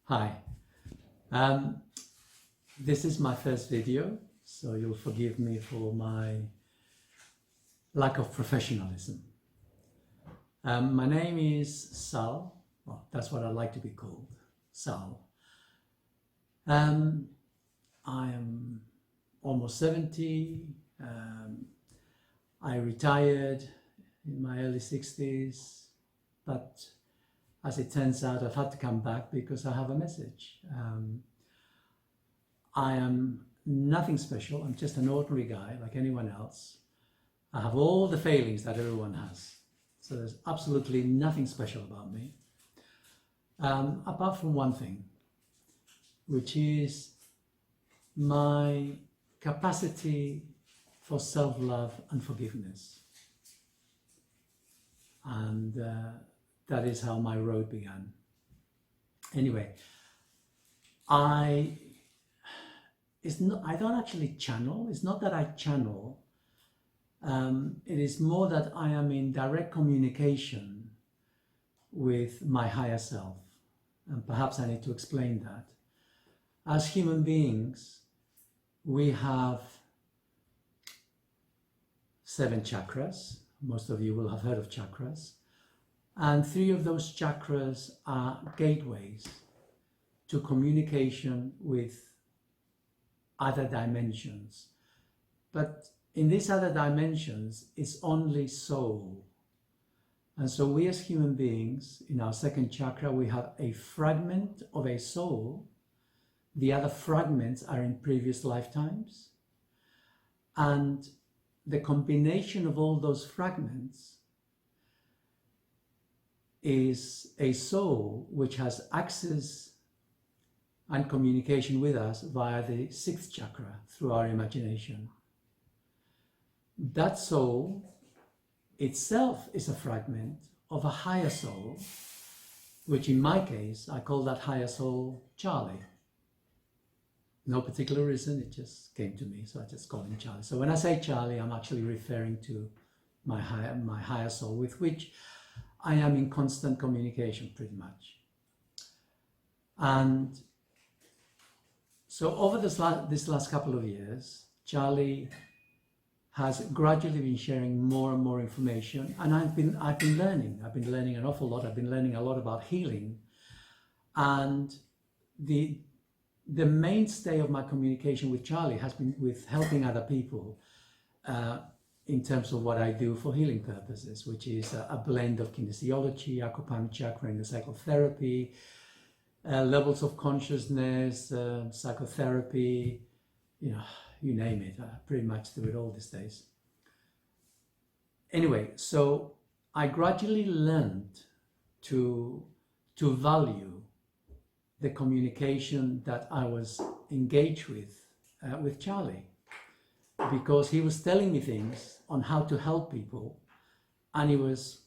Hi, this is my first video, so you'll forgive me for my lack of professionalism. My name is Sal, well, that's what I like to be called, Sal. I am almost 70, I retired in my early 60s, but as it turns out, I've had to come back because I have a message. I am nothing special. I'm just an ordinary guy like anyone else. I have all the failings that everyone has. So there's absolutely nothing special about me. Apart from one thing, which is my capacity for self-love and forgiveness. And that is how my road began. Anyway, I don't actually channel. It's not that I channel. It is more that I am in direct communication with my higher self. And perhaps I need to explain that. As human beings, we have 7 chakras. Most of you will have heard of chakras. And 3 of those chakras are gateways to communication with other dimensions. But in these other dimensions, it's only soul. And so we as human beings, in our 2nd chakra, we have a fragment of a soul. The other fragments are in previous lifetimes. And the combination of all those fragments is a soul which has access and communication with us via the 6th chakra through our imagination. That soul itself is a fragment of a higher soul, which in my case, I call that higher soul Charlie. No particular reason, it just came to me, so I just call him Charlie. So when I say Charlie, I'm actually referring to my higher soul, with which I am in constant communication pretty much. And so over this last couple of years, Charlie has gradually been sharing more and more information, and I've been learning. I've been learning an awful lot. I've been learning a lot about healing, and the mainstay of my communication with Charlie has been with helping other people in terms of what I do for healing purposes, which is a blend of kinesiology, acupuncture, psychotherapy, levels of consciousness, psychotherapy, you name it. I pretty much do it all these days. Anyway, so I gradually learned to value the communication that I was engaged with Charlie, because he was telling me things on how to help people, and he was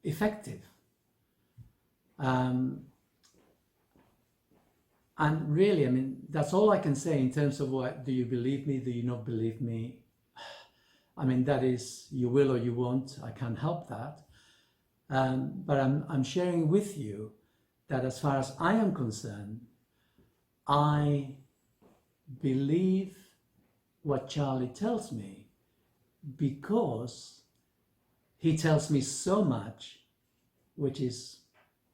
effective. And really, I mean, that's all I can say in terms of what, do you believe me, do you not believe me? I mean, that is, you will or you won't, I can't help that. But I'm sharing with you that as far as I am concerned, I believe what Charlie tells me because he tells me so much, which is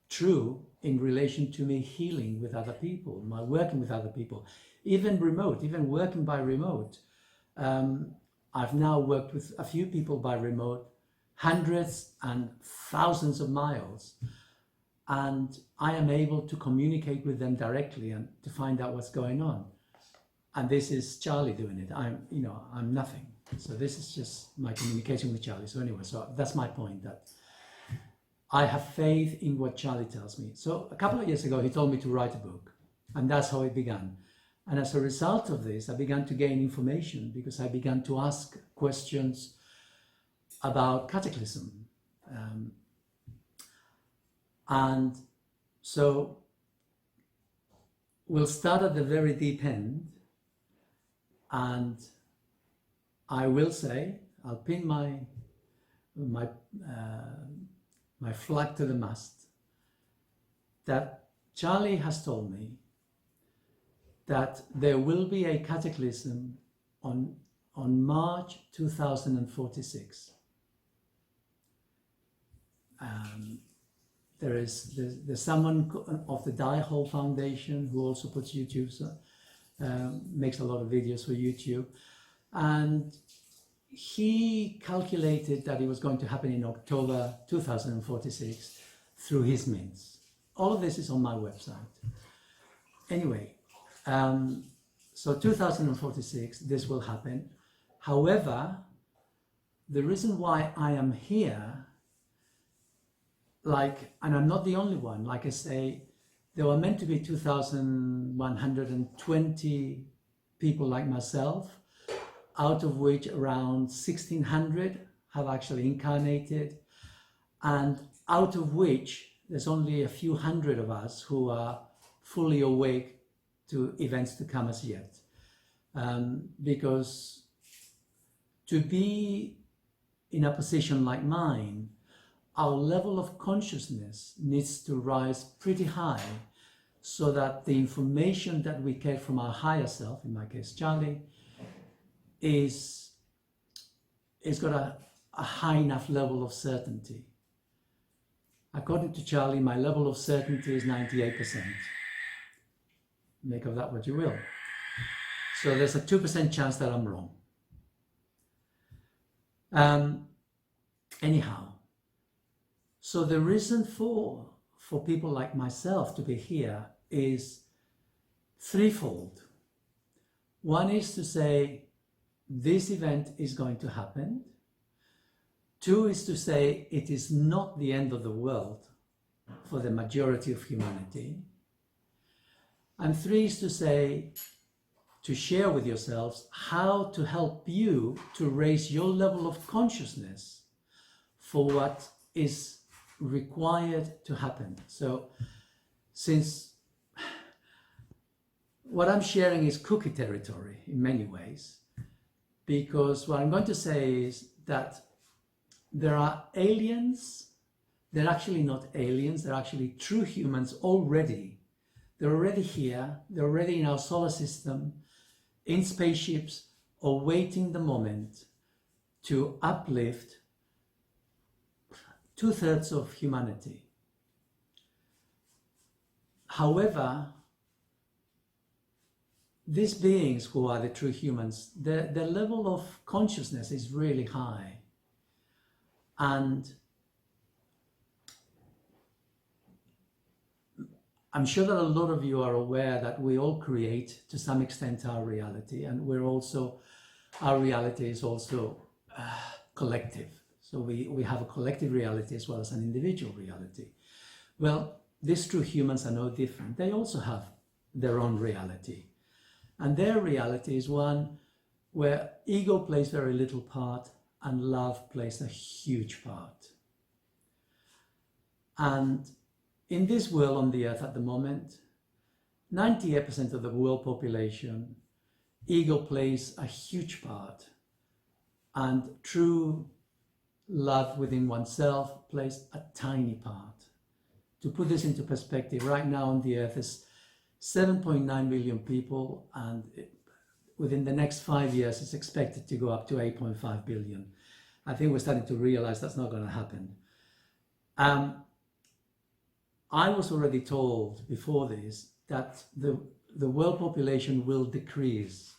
true in relation to me healing with other people, my working with other people, even remote, even working by remote. I've now worked with a few people by remote, hundreds and thousands of miles, and I am able to communicate with them directly and to find out what's going on. And this is Charlie doing it. I'm nothing. So this is just my communication with Charlie. So anyway, so that's my point, that I have faith in what Charlie tells me. So a couple of years ago, he told me to write a book, and that's how it began. And as a result of this, I began to gain information because I began to ask questions about Cataclysm. And so we'll start at the very deep end, and I will say, I'll pin my flag to the mast, that Charlie has told me that there will be a cataclysm on March 2046. There's someone of the Die Hole Foundation who also puts YouTube, makes a lot of videos for YouTube, and he calculated that it was going to happen in October 2046 through his means. All of this is on my website. Anyway, so 2046, this will happen. However, the reason why I am here, and I'm not the only one, like I say, there were meant to be 2,120 people like myself, out of which around 1,600 have actually incarnated, and out of which there's only a few hundred of us who are fully awake to events to come as yet. Because to be in a position like mine, our level of consciousness needs to rise pretty high so that the information that we get from our higher self, in my case Charlie, is got a high enough level of certainty. According to Charlie, my level of certainty is 98%. Make of that what you will. So there's a 2% chance that I'm wrong. Anyhow, so the reason for people like myself to be here is threefold. One is to say, this event is going to happen. Two is to say, it is not the end of the world for the majority of humanity. And three is to say, to share with yourselves how to help you to raise your level of consciousness for what is required to happen. So since what I'm sharing is cookie territory in many ways, because what I'm going to say is that there are aliens. They're actually not aliens, they're actually true humans already. They're already here, they're already in our solar system, in spaceships, awaiting the moment to uplift 2/3 of humanity. However, these beings who are the true humans, their level of consciousness is really high. And I'm sure that a lot of you are aware that we all create to some extent our reality, and our reality is also collective. So we have a collective reality as well as an individual reality. Well, these true humans are no different. They also have their own reality. And their reality is one where ego plays very little part and love plays a huge part. And in this world on the earth at the moment, 98% of the world population, ego plays a huge part, and true love within oneself plays a tiny part. To put this into perspective, right now on the earth is 7.9 billion people, and within the next 5 years it's expected to go up to 8.5 billion. I think we're starting to realize that's not going to happen. I was already told before this that the world population will decrease,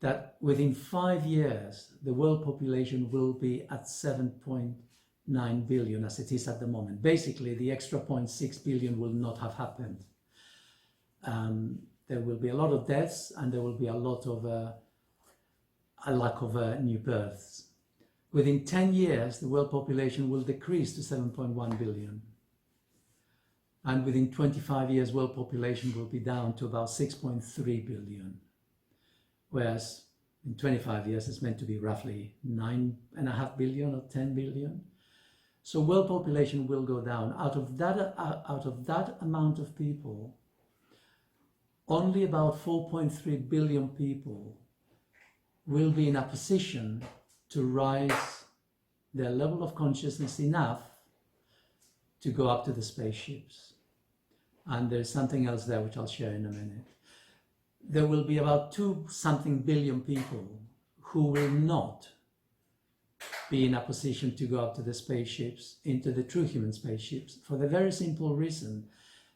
that within 5 years the world population will be at 7.9 billion as it is at the moment. Basically, the extra 0.6 billion will not have happened. There will be a lot of deaths, and there will be a lot of a lack of new births. Within 10 years, the world population will decrease to 7.1 billion. And within 25 years, world population will be down to about 6.3 billion. Whereas in 25 years, it's meant to be roughly 9.5 billion or 10 billion. So world population will go down. Out of that amount of people, only about 4.3 billion people will be in a position to rise their level of consciousness enough to go up to the spaceships. And there's something else there which I'll share in a minute. There will be about 2-something billion people who will not be in a position to go up to the spaceships, into the true human spaceships, for the very simple reason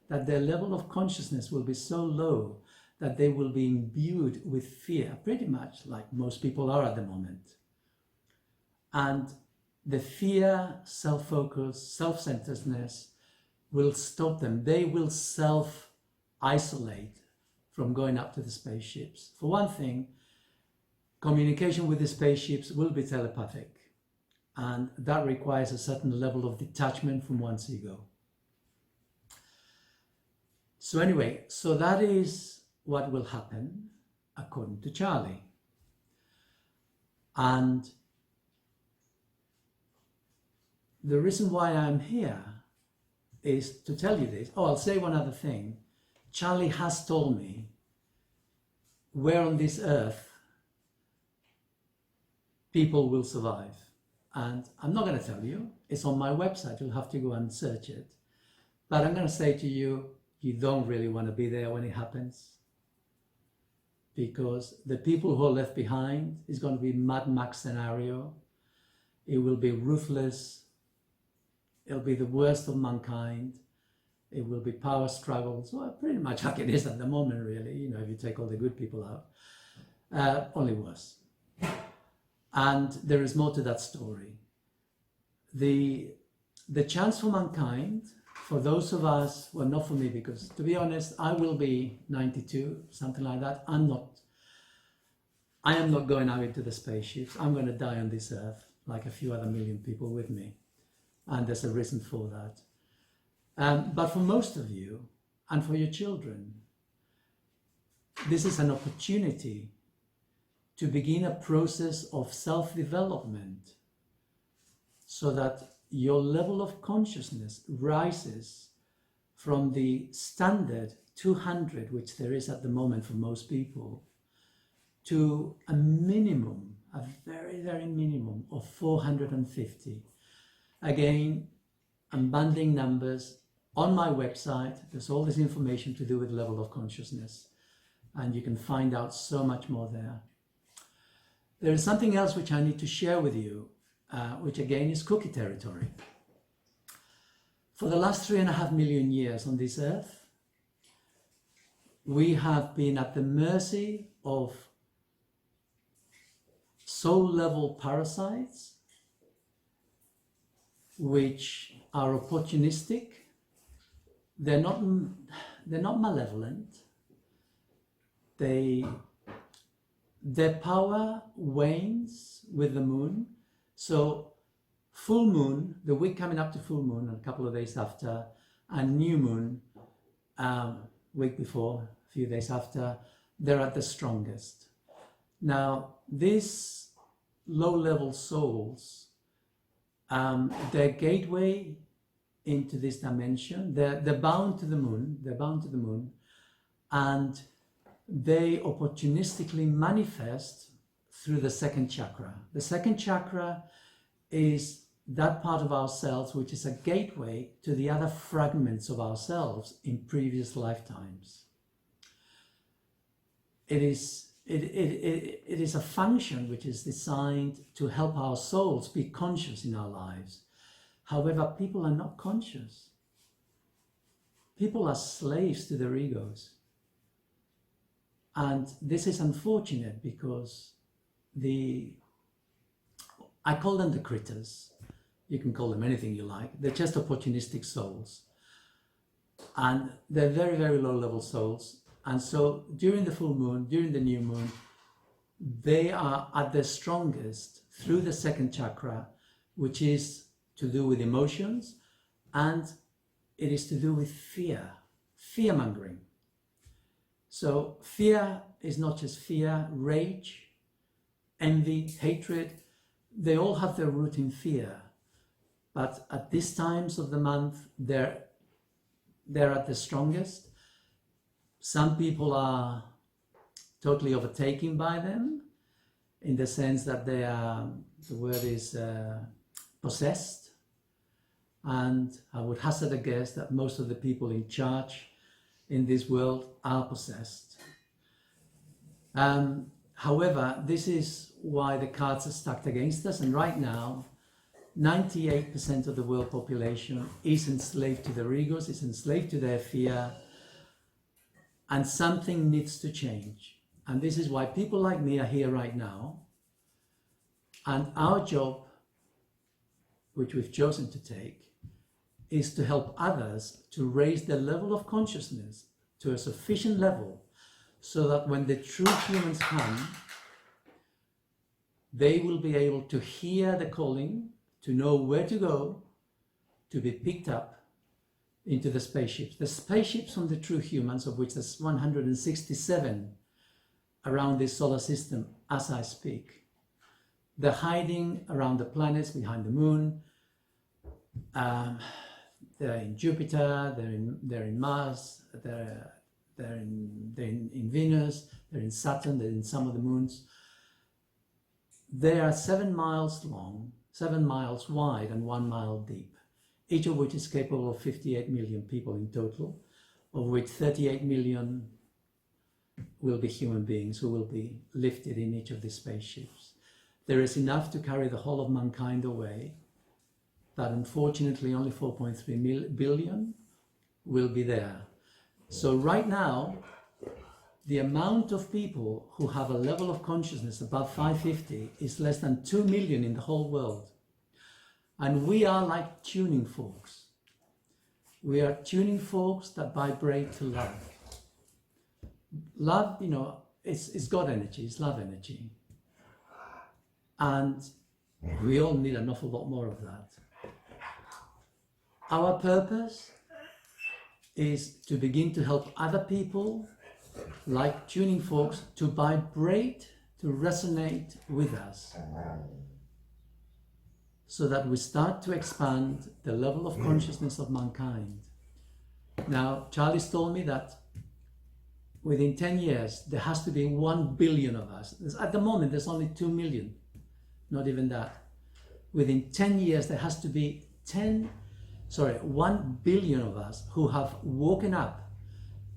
that their level of consciousness will be so low that they will be imbued with fear, pretty much like most people are at the moment. And the fear, self-focus, self-centeredness will stop them. They will self-isolate from going up to the spaceships. For one thing, communication with the spaceships will be telepathic, and that requires a certain level of detachment from one's ego. So anyway, so that is what will happen according to Charlie. And the reason why I'm here is to tell you this. Oh, I'll say one other thing. Charlie has told me where on this earth people will survive. And I'm not going to tell you. It's on my website. You'll have to go and search it. But I'm going to say to you, you don't really want to be there when it happens. Because the people who are left behind is going to be Mad Max scenario. It will be ruthless. It'll be the worst of mankind. It will be power struggles. Well, pretty much like it is at the moment, really. You know, if you take all the good people out. Only worse. And there is more to that story. The chance for mankind, for those of us, well, not for me, because to be honest, I will be 92, something like that. I am not going out into the spaceships. I'm going to die on this earth, like a few other million people with me. And there's a reason for that. But for most of you, and for your children, this is an opportunity to begin a process of self-development so that your level of consciousness rises from the standard 200, which there is at the moment for most people, to a minimum, a very, very minimum of 450. Again, I'm bundling numbers on my website. There's all this information to do with level of consciousness, and you can find out so much more there. There is something else which I need to share with you, which again is cookie territory. For the last 3.5 million years on this earth, we have been at the mercy of soul-level parasites, which are opportunistic. They're not malevolent. Their power wanes with the moon. So full moon, the week coming up to full moon, and a couple of days after, and new moon, week before, a few days after, they're at the strongest. Now, these low-level souls, their gateway into this dimension, they're bound to the moon, and they opportunistically manifest through the second chakra. The second chakra is that part of ourselves which is a gateway to the other fragments of ourselves in previous lifetimes. It is a function which is designed to help our souls be conscious in our lives. However, people are not conscious. People are slaves to their egos. And this is unfortunate because I call them the critters. You can call them anything you like. They're just opportunistic souls. And they're very, very low-level souls. And so during the full moon, during the new moon, they are at their strongest through the second chakra, which is to do with emotions, and it is to do with fear, fear-mongering. So fear is not just fear, rage, envy, hatred. They all have their root in fear. But at these times of the month, they're at the strongest. Some people are totally overtaken by them, in the sense that they are, the word is possessed. And I would hazard a guess that most of the people in charge in this world are possessed. However, this is why the cards are stacked against us, and right now 98% of the world population is enslaved to their egos, is enslaved to their fear, and something needs to change. And this is why people like me are here right now. And our job, which we've chosen to take, is to help others to raise their level of consciousness to a sufficient level so that when the true humans come, they will be able to hear the calling, to know where to go, to be picked up into the spaceships. The spaceships from the true humans, of which there's 167 around this solar system as I speak. They're hiding around the planets, behind the moon. They're in Jupiter, they're in Mars, they're in Venus, they're in Saturn, they're in some of the moons. They are 7 miles long, 7 miles wide, and 1 mile deep, each of which is capable of 58 million people in total, of which 38 million will be human beings who will be lifted in each of these spaceships. There is enough to carry the whole of mankind away, that unfortunately only 4.3 billion will be there. So right now, the amount of people who have a level of consciousness above 550 is less than 2 million in the whole world. And we are like tuning forks. We are tuning forks that vibrate to love. Love, it's God energy, it's love energy. And we all need an awful lot more of that. Our purpose is to begin to help other people, like tuning forks, to vibrate, to resonate with us, so that we start to expand the level of consciousness of mankind. Now, Charlie's told me that within 10 years, there has to be 1 billion of us. At the moment, there's only 2 million, not even that. Within 10 years, there has to be 1 billion of us who have woken up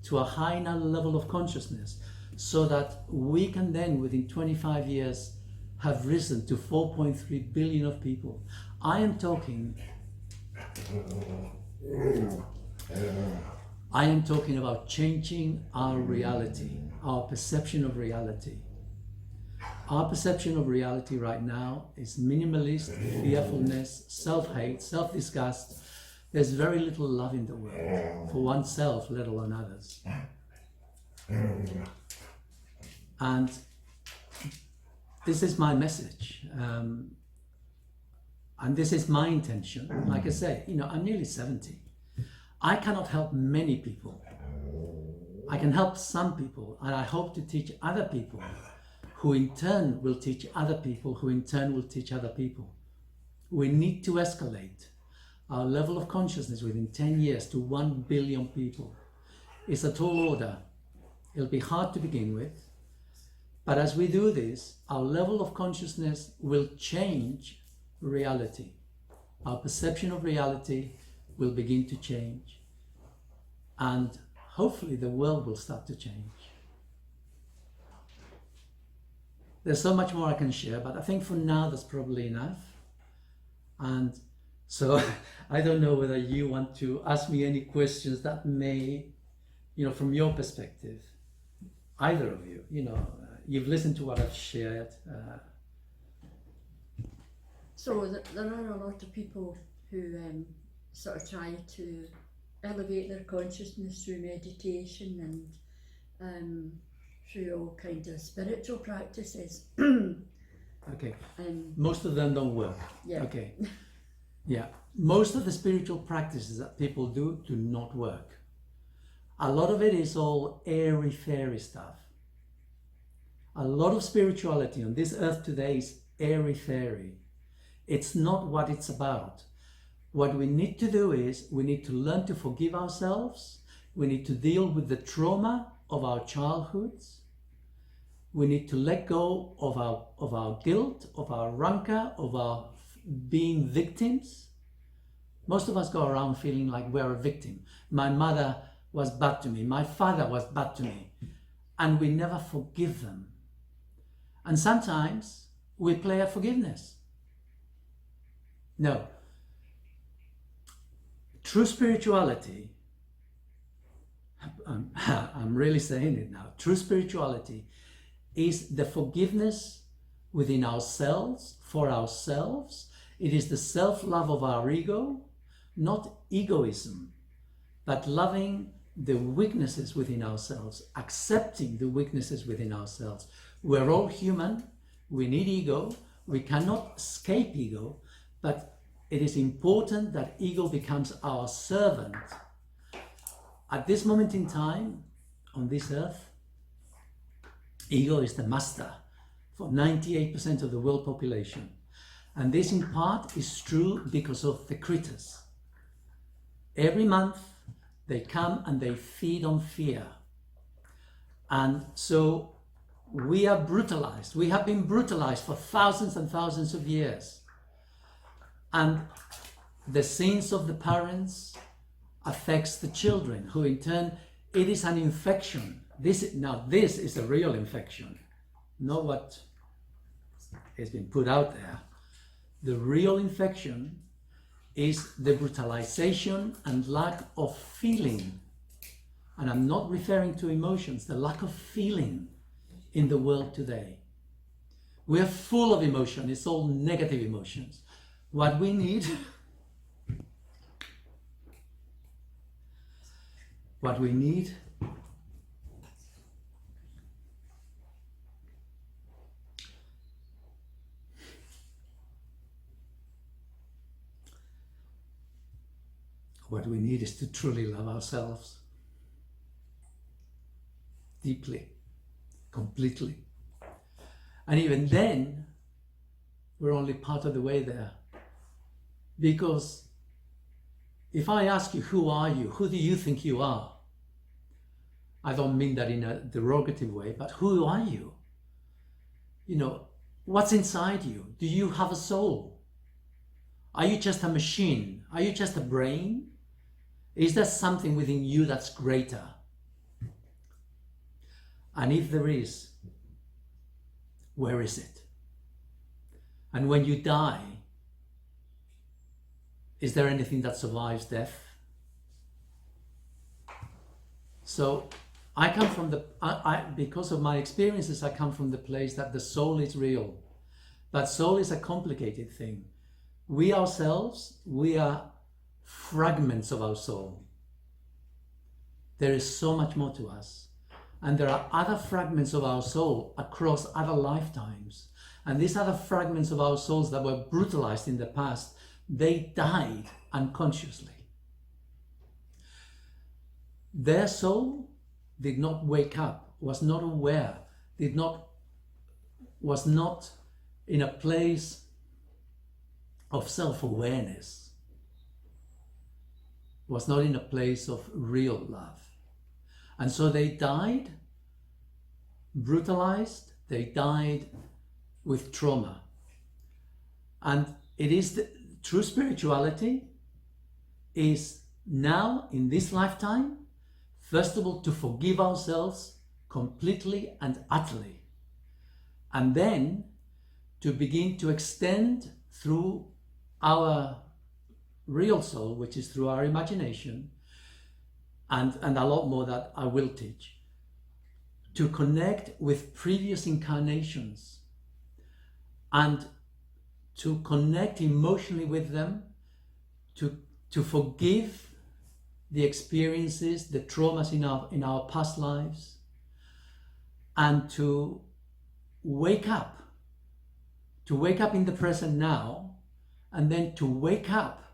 to a higher level of consciousness, so that we can then, within 25 years, have risen to 4.3 billion of people. I am talking about changing our reality, our perception of reality. Our perception of reality right now is minimalist, fearfulness, self-hate, self-disgust. There's very little love in the world for oneself, let alone others. And this is my message, and this is my intention. Like I say, I'm nearly 70. I cannot help many people. I can help some people, and I hope to teach other people, who in turn will teach other people, who in turn will teach other people. We need to escalate our level of consciousness within 10 years to 1 billion people. It's a tall order. It'll be hard to begin with. But as we do this, our level of consciousness will change reality. Our perception of reality will begin to change. And hopefully the world will start to change. There's so much more I can share, but I think for now that's probably enough. And so I don't know whether you want to ask me any questions that may, from your perspective, either of you, you've listened to what I've shared. So there are a lot of people who sort of try to elevate their consciousness through meditation and through all kinds of spiritual practices. Okay. Most of them don't work. Yeah. Okay. Yeah. Most of the spiritual practices that people do not work. A lot of it is all airy-fairy stuff. A lot of spirituality on this earth today is airy-fairy. It's not what it's about. What we need to do is we need to learn to forgive ourselves. We need to deal with the trauma of our childhoods. We need to let go of our guilt, of our rancor, of our being victims. Most of us go around feeling like we're a victim. My mother was bad to me, my father was bad to me, and we never forgive them. And sometimes we play at forgiveness. No. True spirituality, I'm really saying it now, true spirituality is the forgiveness within ourselves, for ourselves. It is the self-love of our ego, not egoism, but loving the weaknesses within ourselves, accepting the weaknesses within ourselves. We're all human, we need ego, we cannot escape ego, but it is important that ego becomes our servant. At this moment in time, on this earth, ego is the master for 98% of the world population. And this in part is true because of the critters. Every month they come and they feed on fear. And so we are brutalized. We have been brutalized for thousands and thousands of years. And the sins of the parents affects the children, who in turn, it is an infection. This is a real infection, not what has been put out there. The real infection is the brutalization and lack of feeling. And I'm not referring to emotions, the lack of feeling in the world today. We're full of emotion, it's all negative emotions. What we need, what we need is to truly love ourselves deeply, completely. And even then, we're only part of the way there. Because if I ask you, who are you? Who do you think you are? I don't mean that in a derogative way, but who are you? You know, what's inside you? Do you have a soul? Are you just a machine? Are you just a brain? Is there something within you that's greater? And if there is, where is it? And when you die, is there anything that survives death? So I come from because of my experiences, I come from the place that the soul is real. But soul is a complicated thing. We ourselves, we are fragments of our soul. There is so much more to us. And there are other fragments of our soul across other lifetimes. And these other fragments of our souls that were brutalized in the past, they died unconsciously. Their soul did not wake up, was not aware, was not in a place of self-awareness, was not in a place of real love. And so they died brutalized, they died with trauma. And it is the true spirituality is now in this lifetime, first of all, to forgive ourselves completely and utterly. And then to begin to extend through our real soul, which is through our imagination, and a lot more that I will teach, to connect with previous incarnations and to connect emotionally with them, to forgive the experiences, the traumas in our past lives, and to wake up in the present now, and then to wake up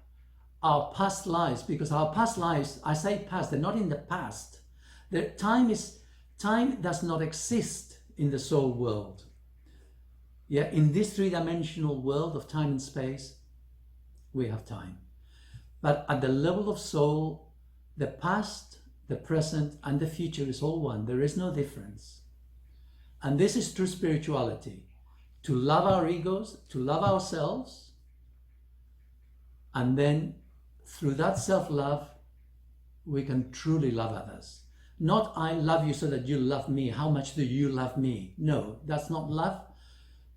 our past lives, because our past lives, I say past, they're not in the past. Time does not exist in the soul world. Yeah, in this three-dimensional world of time and space, we have time. But at the level of soul, the past, the present, and the future is all one. There is no difference. And this is true spirituality. To love our egos, to love ourselves, and then through that self-love, we can truly love others. Not I love you so that you love me. How much do you love me? No, that's not love.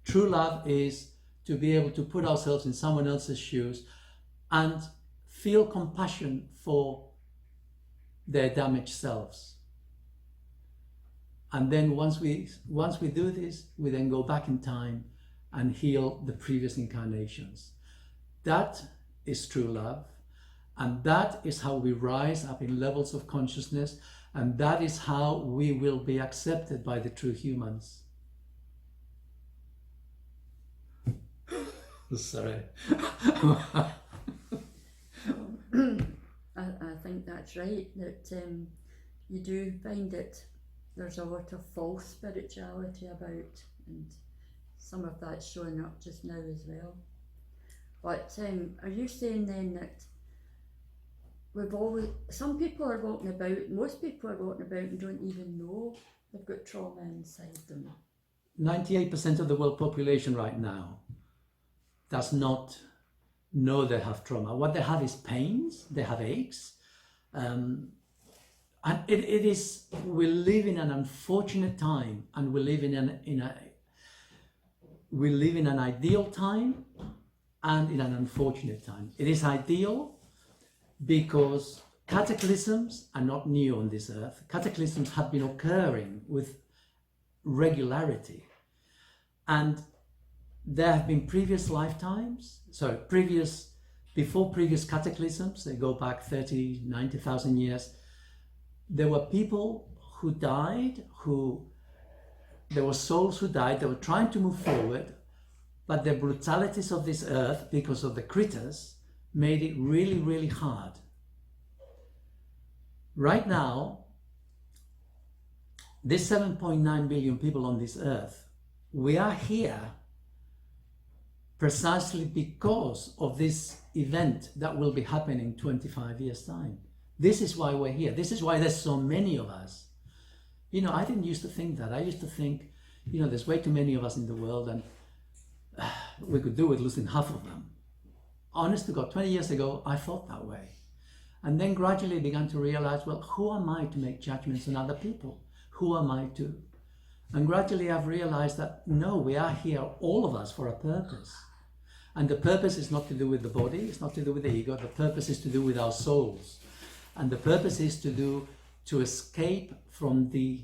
True love is to be able to put ourselves in someone else's shoes and feel compassion for their damaged selves. And then once we do this, we then go back in time and heal the previous incarnations. That is true love. And that is how we rise up in levels of consciousness. And that is how we will be accepted by the true humans. Sorry. I think that's right, that you do find that there's a lot of false spirituality about, and some of that's showing up just now as well. But are you saying then that some people are walking about, most people are walking about and don't even know they've got trauma inside them? 98% of the world population right now does not know they have trauma. What they have is pains, they have aches. And it is, we live in an unfortunate time, and we live in an ideal time and in an unfortunate time. It is ideal because cataclysms are not new on this earth. Cataclysms have been occurring with regularity. And there have been previous lifetimes, before previous cataclysms, they go back 30, 90,000 years, there were people who died, there were souls who died, they were trying to move forward, but the brutalities of this earth, because of the critters, made it really, really hard. Right now, there's 7.9 billion people on this earth. We are here precisely because of this event that will be happening in 25 years' time. This is why we're here. This is why there's so many of us. You know, I didn't used to think that. I used to think, you know, there's way too many of us in the world and we could do with losing half of them. Honest to God, 20 years ago, I thought that way. And then gradually began to realize, well, who am I to make judgments on other people? Who am I to? And gradually I've realized that, no, we are here, all of us, for a purpose. And the purpose is not to do with the body, it's not to do with the ego, the purpose is to do with our souls. And the purpose is to escape from the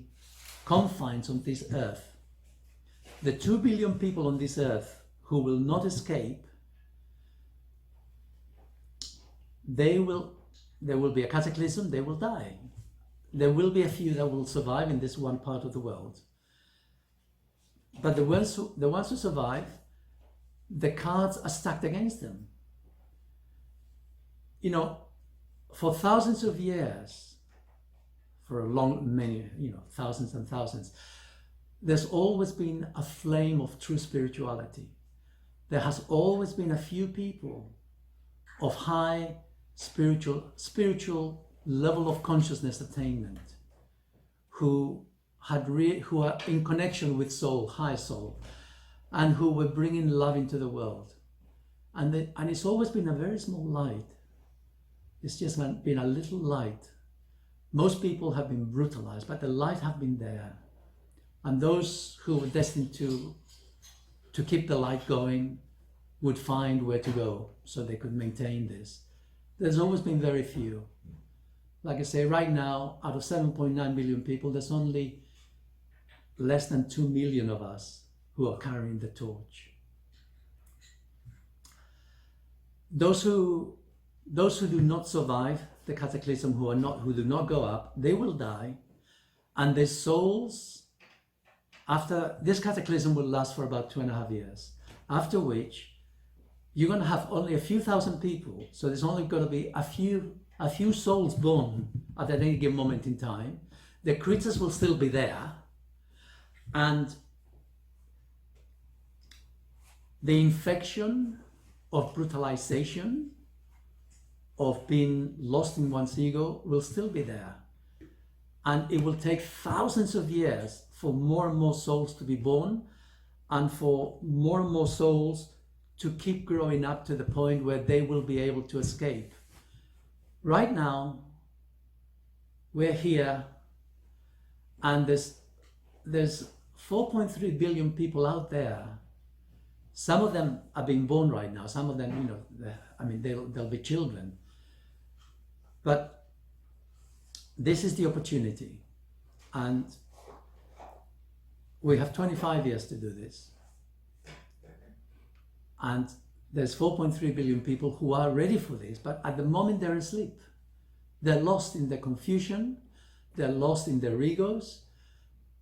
confines of this earth. The 2 billion people on this earth who will not escape, there will be a cataclysm, they will die. There will be a few that will survive in this one part of the world. But the ones who survive, the cards are stacked against them. You know, for thousands of years, thousands and thousands, there's always been a flame of true spirituality. There has always been a few people of high spiritual level of consciousness attainment who are in connection with soul, high soul, and who were bringing love into the world. And it's always been a very small light. It's just been a little light. Most people have been brutalized, but the light have been there. And those who were destined to keep the light going would find where to go so they could maintain this. There's always been very few. Like I say, right now, out of 7.9 billion people, there's only less than 2 million of us who are carrying the torch. Those who do not survive the cataclysm, who do not go up, they will die, and their souls, after this cataclysm, will last for about 2.5 years, after which you're going to have only a few thousand people, so there's only going to be a few souls born at any given moment in time. The creatures will still be there, and the infection of brutalization, of being lost in one's ego, will still be there. And it will take thousands of years for more and more souls to be born, and for more and more souls to keep growing up to the point where they will be able to escape. Right now, we're here, and there's 4.3 billion people out there. Some of them are being born right now. Some of them, you know, they'll be children. But this is the opportunity, and we have 25 years to do this. And there's 4.3 billion people who are ready for this, but at the moment they're asleep. They're lost in the confusion, they're lost in their egos,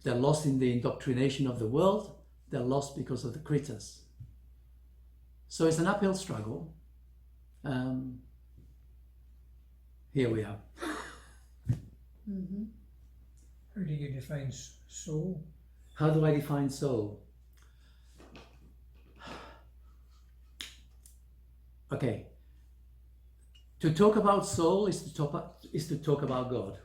they're lost in the indoctrination of the world, they're lost because of the critters. So it's an uphill struggle. Here we are. Mm-hmm. How do you define soul? How do I define soul? Okay. To talk about soul is to talk about God.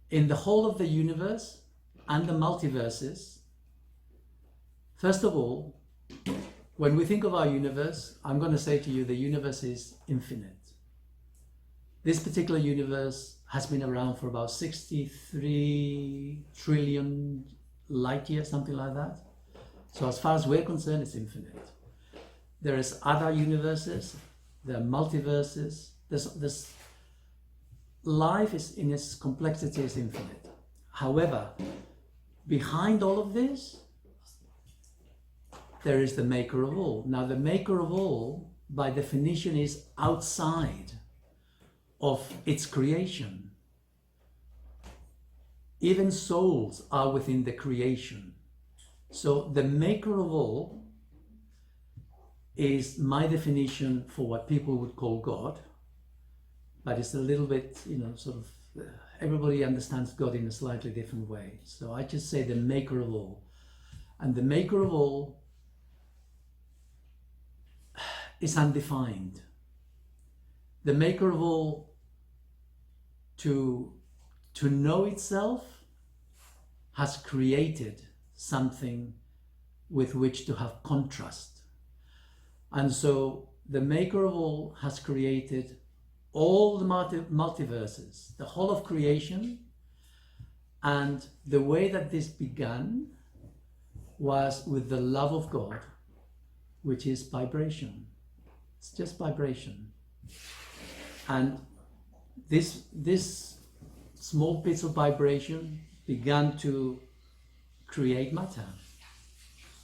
In the whole of the universe and the multiverses, first of all, when we think of our universe, I'm going to say to you, the universe is infinite. This particular universe has been around for about 63 trillion light years, something like that. So as far as we're concerned, it's infinite. There is other universes, there are multiverses. There's life is in its complexity is infinite. However, behind all of this, there is the maker of all. Now, the maker of all, by definition, is outside of its creation. Even souls are within the creation. So the maker of all is my definition for what people would call God, but it's a little bit, sort of, everybody understands God in a slightly different way. So I just say the maker of all. And the maker of all is undefined. The maker of all, to know itself, has created something with which to have contrast. And so the maker of all has created all the multiverses, the whole of creation. And the way that this began was with the love of God, which is vibration. It's just vibration. And this small bits of vibration began to create matter,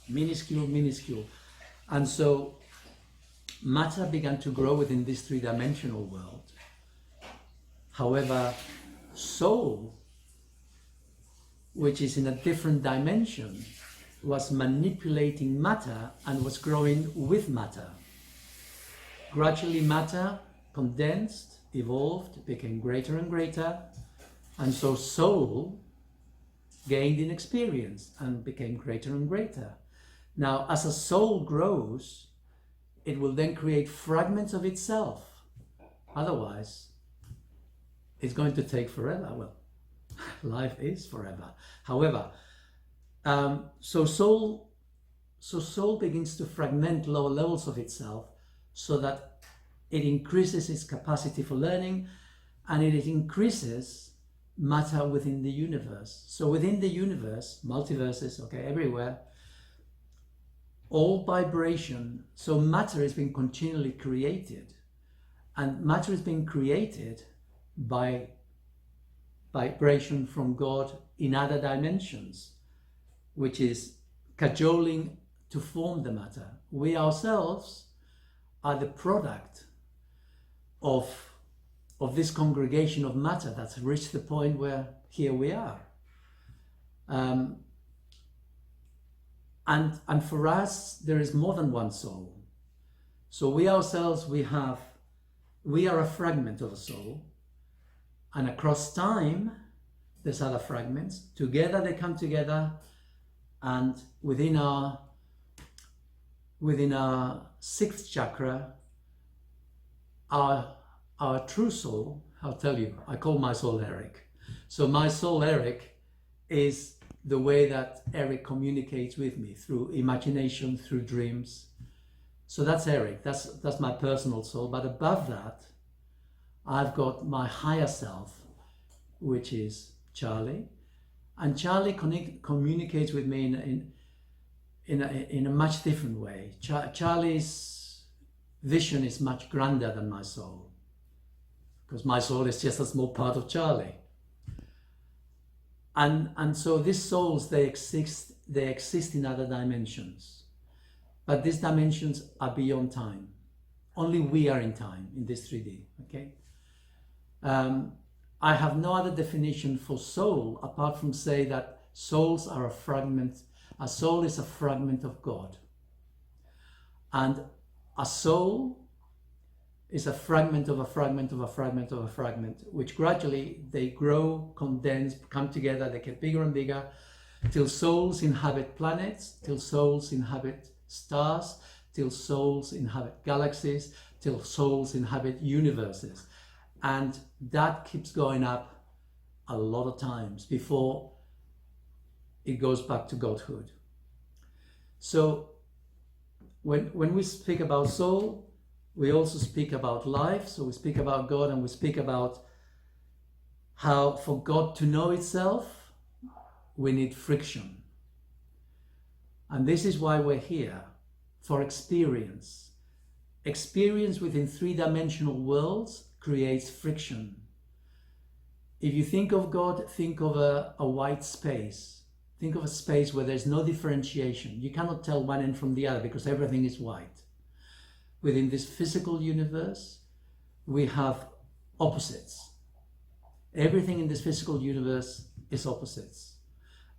minuscule. And so matter began to grow within this three-dimensional world. However, soul, which is in a different dimension, was manipulating matter and was growing with matter. Gradually matter condensed, evolved, became greater and greater, and so soul gained in experience and became greater and greater. Now, as a soul grows, it will then create fragments of itself. Otherwise, it's going to take forever. Well, life is forever. However, so soul begins to fragment lower levels of itself so that it increases its capacity for learning, and it increases matter within the universe. So within the universe, multiverses, okay, everywhere, all vibration, so matter is being continually created, and matter is being created by vibration from God in other dimensions, which is cajoling to form the matter. We ourselves are the product of this congregation of matter that's reached the point where here we are. And for us, there is more than one soul. So we ourselves, we are a fragment of a soul, and across time, there's other fragments. Together they come together, and within our sixth chakra, our true soul, I'll tell you, I call my soul Eric. So my soul Eric is the way that Eric communicates with me, through imagination, through dreams. So that's Eric, that's my personal soul. But above that, I've got my higher self, which is Charlie, and Charlie communicates with me in a much different way. Charlie's vision is much grander than my soul, because my soul is just a small part of Charlie. And so these souls, they exist in other dimensions, but these dimensions are beyond time. Only we are in time in this 3D. Okay. I have no other definition for soul apart from say that souls are a fragment. A soul is a fragment of God, and a soul is a fragment of a fragment of a fragment of a fragment, which gradually they grow, condense, come together, they get bigger and bigger, till souls inhabit planets, till souls inhabit stars, till souls inhabit galaxies, till souls inhabit universes. And that keeps going up a lot of times before it goes back to Godhood. So when we speak about soul, we also speak about life. So we speak about God, and we speak about how for God to know itself, we need friction. And this is why we're here, for experience. Experience within three-dimensional worlds creates friction. If you think of God, think of a white space. Think of a space where there's no differentiation. You cannot tell one end from the other because everything is white. Within this physical universe, we have opposites. Everything in this physical universe is opposites.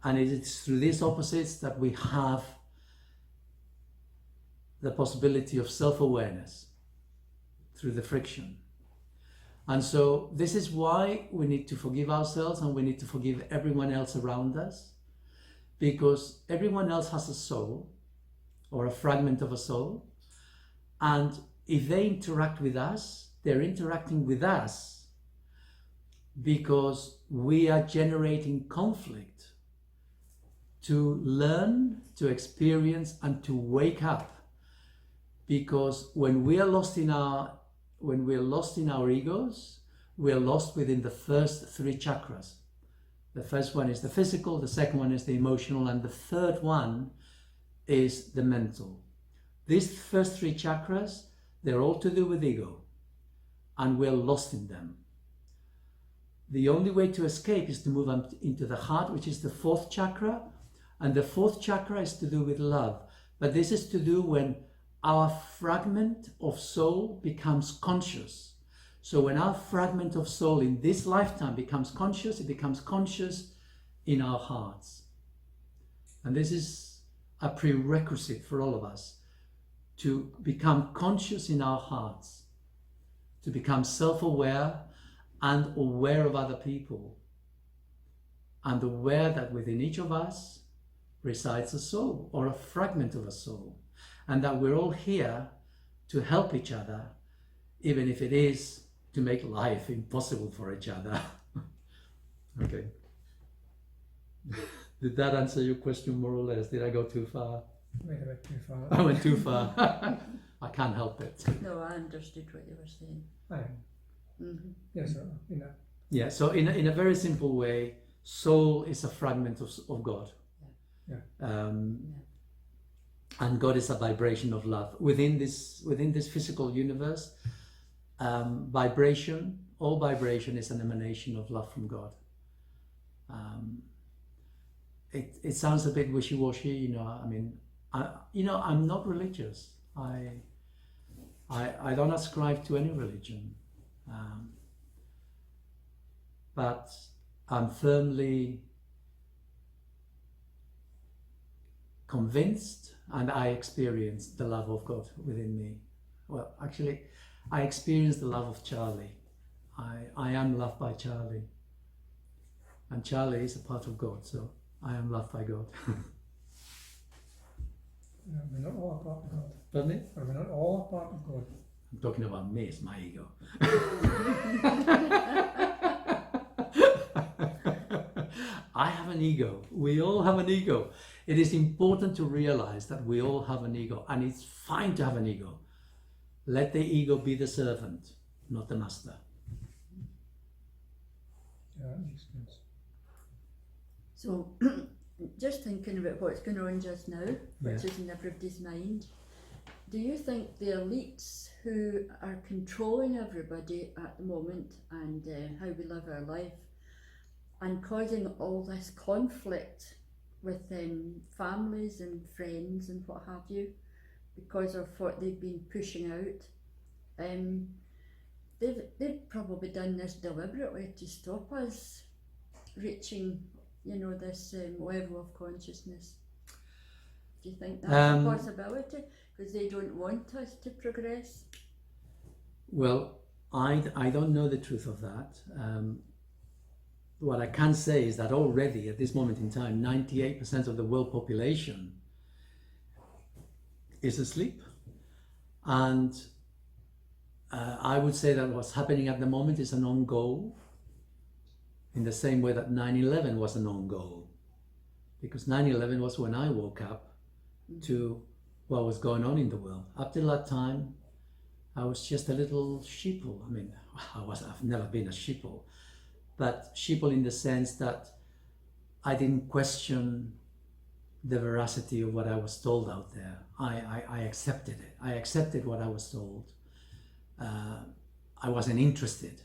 And it is through these opposites that we have the possibility of self-awareness, through the friction. And so this is why we need to forgive ourselves, and we need to forgive everyone else around us, because everyone else has a soul, or a fragment of a soul. And if they interact with us, they're interacting with us because we are generating conflict to learn, to experience, and to wake up. Because when we are lost in our egos, we are lost within the first three chakras. The first one is the physical, the second one is the emotional, and the third one is the mental. These first three chakras, they're all to do with ego, and we're lost in them. The only way to escape is to move into the heart, which is the fourth chakra, and the fourth chakra is to do with love. But this is to do when our fragment of soul becomes conscious. So when our fragment of soul in this lifetime becomes conscious, it becomes conscious in our hearts. And this is a prerequisite for all of us, to become conscious in our hearts, to become self-aware and aware of other people, and aware that within each of us resides a soul, or a fragment of a soul, and that we're all here to help each other, even if it is to make life impossible for each other. Okay. Did that answer your question more or less? Did I go too far? Went a bit too far. I went too far. I can't help it. No, I understood what you were saying. Yes, Yeah, so in a very simple way, soul is a fragment of God. And God is a vibration of love. Within this physical universe, all vibration is an emanation of love from God. It sounds a bit wishy-washy, I mean, I'm not religious. I don't ascribe to any religion, but I'm firmly convinced, and I experienced the love of God within me. Well, actually, I experienced the love of Charlie. I am loved by Charlie, and Charlie is a part of God, so I am loved by God. we're not all a part of God. Pardon me? Or we're not all a part of God. I'm talking about me, it's my ego. I have an ego. We all have an ego. It is important to realize that we all have an ego, and it's fine to have an ego. Let the ego be the servant, not the master. Yeah, that makes sense. So, just thinking about what's going on just now, which Yeah. is in everybody's mind, do you think the elites who are controlling everybody at the moment and how we live our life and causing all this conflict with families and friends and what have you because of what they've been pushing out, they've probably done this deliberately to stop us reaching, this level of consciousness? Do you think that's a possibility? Because they don't want us to progress? Well, I don't know the truth of that. What I can say is that already at this moment in time, 98% of the world population is asleep. And I would say that what's happening at the moment is a non-goal, in the same way that 9/11 was a non-goal. Because 9/11 was when I woke up to what was going on in the world. Up till that time, I was just a little sheeple. I mean, I've never been a sheeple, but sheeple in the sense that I didn't question the veracity of what I was told out there. I accepted it. I accepted what I was told. I wasn't interested.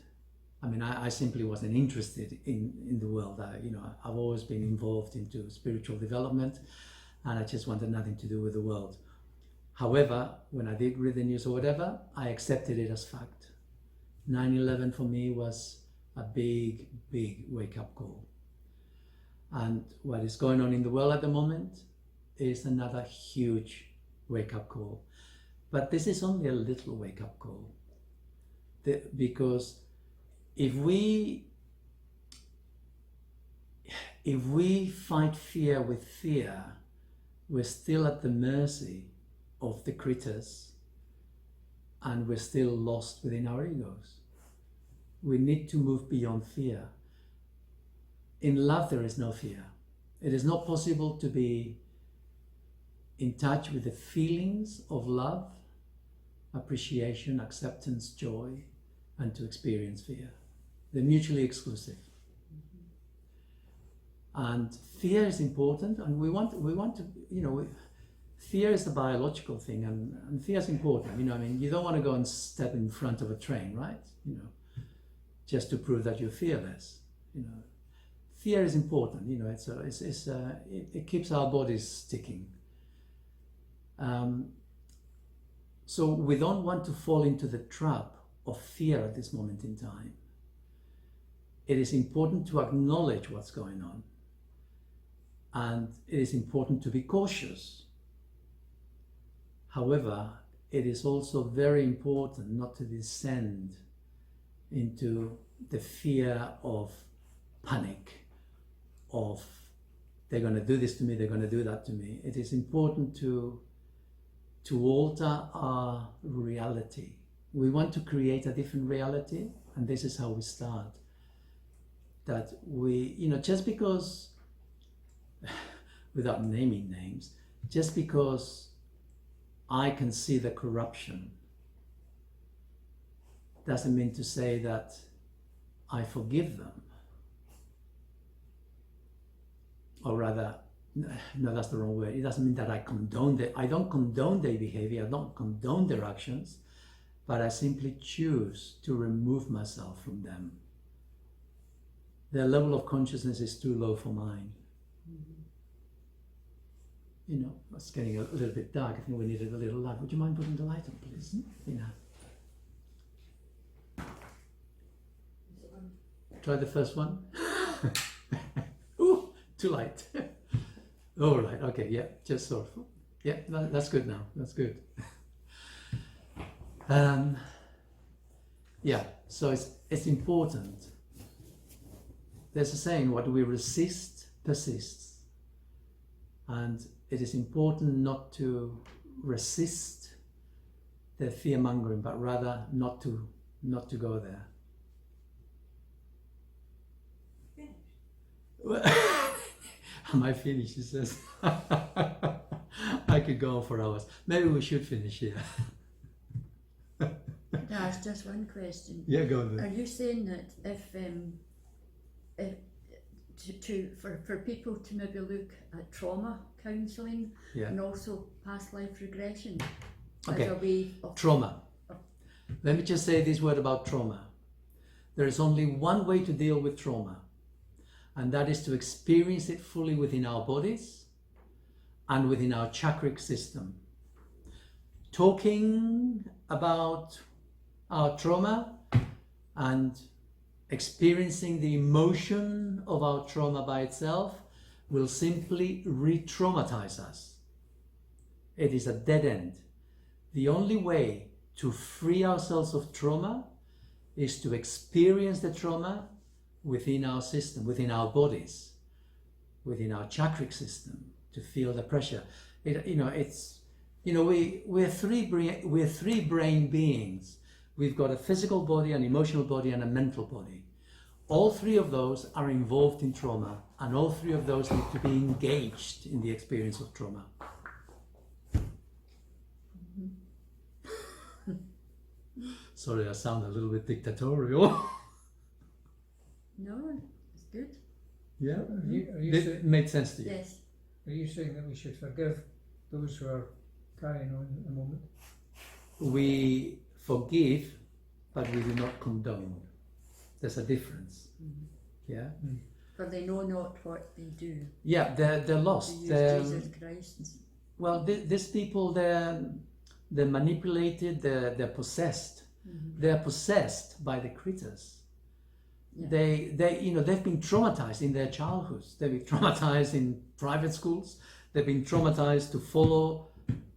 I mean, I simply wasn't interested in the world. I've always been involved into spiritual development, and I just wanted nothing to do with the world. However, when I did read the news or whatever, I accepted it as fact. 9/11 for me was a big, big wake-up call. And what is going on in the world at the moment is another huge wake-up call. But this is only a little wake-up call. Because if we fight fear with fear, we're still at the mercy of the critters, and we're still lost within our egos. We need to move beyond fear. In love, there is no fear. It is not possible to be in touch with the feelings of love, appreciation, acceptance, joy, and to experience fear. They're mutually exclusive. And fear is important, and we want to, fear is a biological thing, and fear is important. You don't want to go and step in front of a train, right? Just to prove that you're fearless. Fear is important. It keeps our bodies ticking. So we don't want to fall into the trap of fear at this moment in time. It is important to acknowledge what's going on, and it is important to be cautious. However, it is also very important not to descend into the fear of panic, of they're going to do this to me, they're going to do that to me. It is important to alter our reality. We want to create a different reality, and this is how we start. That we, just because, without naming names, just because I can see the corruption doesn't mean to say that I forgive them. Or rather, no, that's the wrong word. It doesn't mean that I don't condone their behavior, I don't condone their actions, but I simply choose to remove myself from them. Their level of consciousness is too low for mine. It's getting a little bit dark. I think we needed a little light. Would you mind putting the light on, please? Try the first one. Ooh, too light. All right, okay, yeah, just sort of. Yeah, that's good now. That's good. Yeah, so it's important. There's a saying, what we resist persists. And it is important not to resist the fear-mongering, but rather not to go there. Am I finished? He says. I could go on for hours. Maybe we should finish here. Can I ask just one question? Yeah, go on Are then. you saying that if for people to maybe look at trauma counselling Yeah. and also past life regression Okay. as a way of Trauma. Let me just say this word about trauma. There is only one way to deal with trauma, and that is to experience it fully within our bodies and within our chakric system. Talking about our trauma and experiencing the emotion of our trauma by itself will simply re-traumatize us. It is a dead end. The only way to free ourselves of trauma is to experience the trauma within our system, within our bodies, within our chakric system, to feel the pressure. We're three brain beings. We've got a physical body, an emotional body, and a mental body. All three of those are involved in trauma, and all three of those need to be engaged in the experience of trauma. Sorry, I sound a little bit dictatorial. no, it's good. Yeah, Are you it made sense to you? Yes. Are you saying that we should forgive those who are carrying on at the moment? We forgive, but we do not condone. There's a difference. Yeah. For they know not what they do. Yeah, they're lost. They use Jesus Christ. Well, these people, they're manipulated. They're possessed. They're possessed by the critters. Yeah. They've been traumatized in their childhoods. They've been traumatized in private schools. They've been traumatized to follow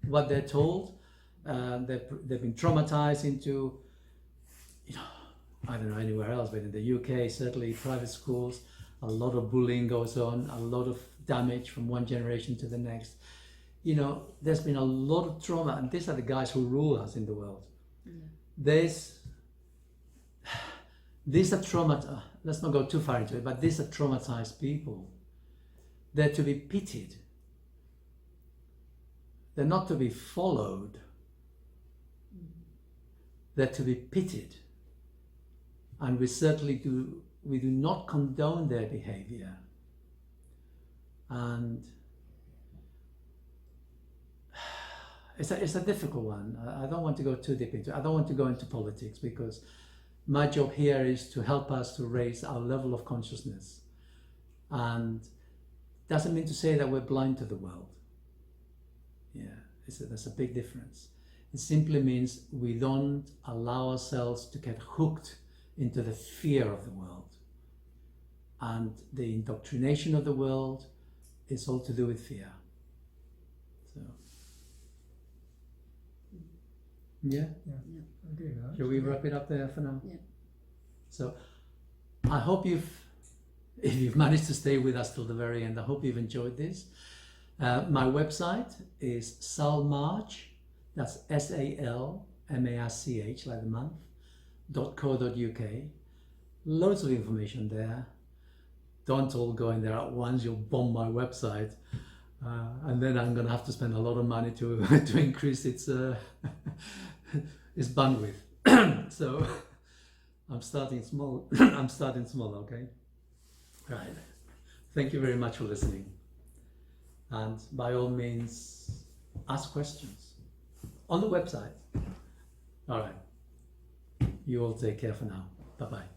what they're told. They've been traumatized into, I don't know anywhere else, but in the UK, certainly private schools, a lot of bullying goes on, a lot of damage from one generation to the next. There's been a lot of trauma, and these are the guys who rule us in the world. These are trauma. Let's not go too far into it, but these are traumatized people. They're to be pitied. They're not to be followed. They're to be pitied. And we certainly do not condone their behavior. And it's a difficult one. I don't want to go too deep into it. I don't want to go into politics, because my job here is to help us to raise our level of consciousness. And doesn't mean to say that we're blind to the world. Yeah, there's a big difference. It simply means we don't allow ourselves to get hooked into the fear of the world. And the indoctrination of the world is all to do with fear. So, yeah. I agree with that. Shall we wrap it up there for now? Yeah. So, I hope if you've managed to stay with us till the very end, I hope you've enjoyed this. My website is salmarch, that's SALMARCH, like the month, .co.uk. Loads of information there. Don't all go in there at once, you'll bomb my website. And then I'm going to have to spend a lot of money to increase its bandwidth. So I'm starting small. Okay? Right. Thank you very much for listening. And by all means, ask questions on the website. All right. You all take care for now. Bye-bye.